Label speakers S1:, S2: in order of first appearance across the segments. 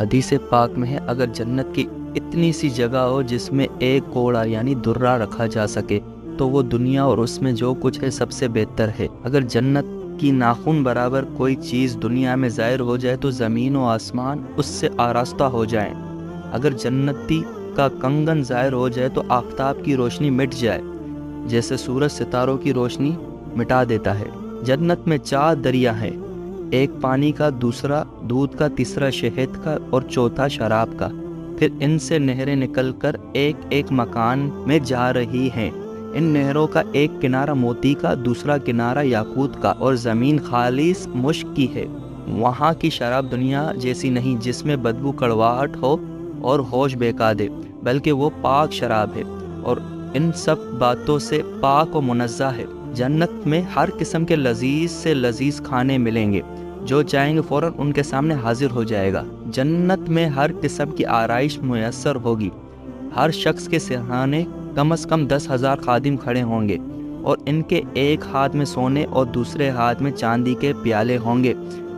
S1: حدیث پاک میں ہے اگر جنت کی اتنی سی جگہ ہو جس میں ایک کوڑا یعنی درہ رکھا جا سکے تو وہ دنیا اور اس میں جو کچھ ہے سب سے بہتر ہے۔ اگر جنت کی ناخن برابر کوئی چیز دنیا میں ظاہر ہو جائے تو زمین و آسمان اس سے آراستہ ہو جائیں۔ اگر جنتی کا کنگن ظاہر ہو جائے تو آفتاب کی روشنی مٹ جائے جیسے سورج ستاروں کی روشنی مٹا دیتا ہے۔ جنت میں 4 دریا ہیں، ایک پانی کا، دوسرا دودھ کا، تیسرا شہد کا اور چوتھا شراب کا۔ پھر ان سے نہریں نکل کر ایک ایک مکان میں جا رہی ہیں۔ ان نہروں کا ایک کنارہ موتی کا، دوسرا کنارہ یاقوت کا اور زمین خالص مشک کی ہے۔ وہاں کی شراب دنیا جیسی نہیں جس میں بدبو کڑواہٹ ہو اور ہوش بہکا دے، بلکہ وہ پاک شراب ہے اور ان سب باتوں سے پاک و منزہ ہے۔ جنت میں ہر قسم کے لذیذ سے لذیذ کھانے ملیں گے، جو چاہیں گے فوراً ان کے سامنے حاضر ہو جائے گا۔ جنت میں ہر قسم کی آرائش میسر ہوگی، ہر شخص کے سرہانے کم از کم 10,000 خادم کھڑے ہوں گے اور ان کے ایک ہاتھ میں سونے اور دوسرے ہاتھ میں چاندی کے پیالے ہوں گے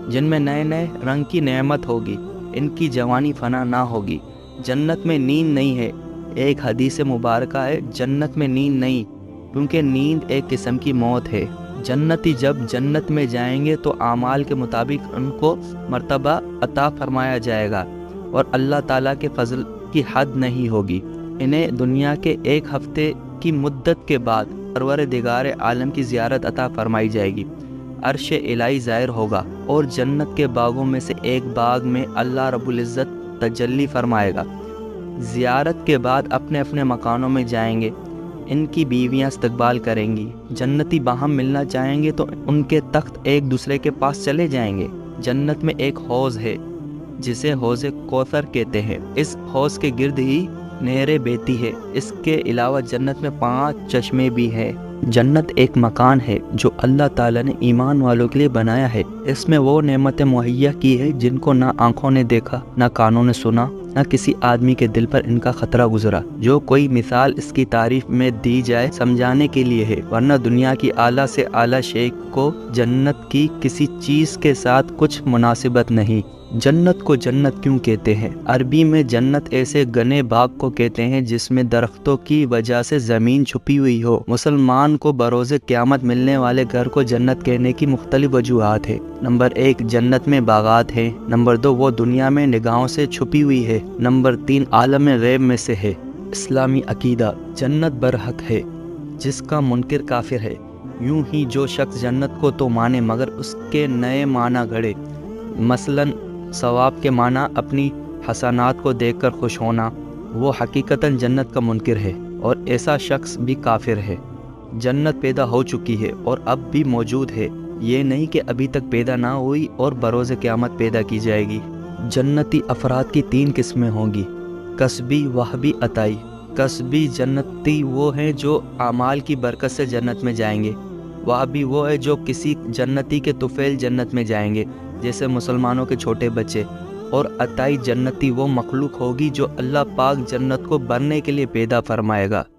S1: جن میں نئے نئے رنگ کی نعمت ہوگی، ان کی جوانی فنا نہ ہوگی۔ جنت میں نیند نہیں ہے، ایک حدیث مبارکہ ہے جنت میں نیند نہیں، کیونکہ نیند ایک قسم کی موت ہے۔ جنتی جب جنت میں جائیں گے تو اعمال کے مطابق ان کو مرتبہ عطا فرمایا جائے گا اور اللہ تعالیٰ کے فضل کی حد نہیں ہوگی۔ انہیں دنیا کے 1 ہفتے کی مدت کے بعد پروردگار عالم کی زیارت عطا فرمائی جائے گی، عرش الہی ظاہر ہوگا اور جنت کے باغوں میں سے ایک باغ میں اللہ رب العزت تجلی فرمائے گا۔ زیارت کے بعد اپنے اپنے مکانوں میں جائیں گے، ان کی بیویاں استقبال کریں گی۔ جنتی باہم ملنا چاہیں گے تو ان کے تخت ایک دوسرے کے پاس چلے جائیں گے۔ جنت میں ایک حوض ہے جسے حوض کوثر کہتے ہیں، اس حوض کے گرد ہی نہریں بہتی ہے۔ اس کے علاوہ جنت میں 5 چشمے بھی ہیں۔ جنت ایک مکان ہے جو اللہ تعالیٰ نے ایمان والوں کے لیے بنایا ہے۔ اس میں وہ نعمتیں مہیا کی ہے جن کو نہ آنکھوں نے دیکھا، نہ کانوں نے سنا، نہ کسی آدمی کے دل پر ان کا خطرہ گزرا۔ جو کوئی مثال اس کی تعریف میں دی جائے سمجھانے کے لیے ہے، ورنہ دنیا کی اعلیٰ سے اعلیٰ شے کو جنت کی کسی چیز کے ساتھ کچھ مناسبت نہیں۔ جنت کو جنت کیوں کہتے ہیں؟ عربی میں جنت ایسے گھنے باغ کو کہتے ہیں جس میں درختوں کی وجہ سے زمین چھپی ہوئی ہو۔ مسلمان کو بروز قیامت ملنے والے گھر کو جنت کہنے کی مختلف وجوہات ہیں۔ نمبر 1 جنت میں باغات ہیں۔ نمبر 2 وہ دنیا میں نگاہوں سے چھپی ہوئی ہے۔ نمبر 3 عالم غیب میں سے ہے۔ اسلامی عقیدہ: جنت برحق ہے، جس کا منکر کافر ہے۔ یوں ہی جو شخص جنت کو تو مانے مگر اس کے نئے معنی گھڑے، مثلاً ثواب کے معنی اپنی حسنات کو دیکھ کر خوش ہونا، وہ حقیقتاً جنت کا منکر ہے اور ایسا شخص بھی کافر ہے۔ جنت پیدا ہو چکی ہے اور اب بھی موجود ہے، یہ نہیں کہ ابھی تک پیدا نہ ہوئی اور بروز قیامت پیدا کی جائے گی۔ جنتی افراد کی 3 قسمیں ہوں گی: کسبی، وہبی، عطائی۔ کسبی جنتی وہ ہیں جو اعمال کی برکت سے جنت میں جائیں گے۔ وہبی وہ ہے جو کسی جنتی کے طفیل جنت میں جائیں گے، جیسے مسلمانوں کے چھوٹے بچے۔ اور عطائی جنتی وہ مخلوق ہوگی جو اللہ پاک جنت کو بھرنے کے لیے پیدا فرمائے گا۔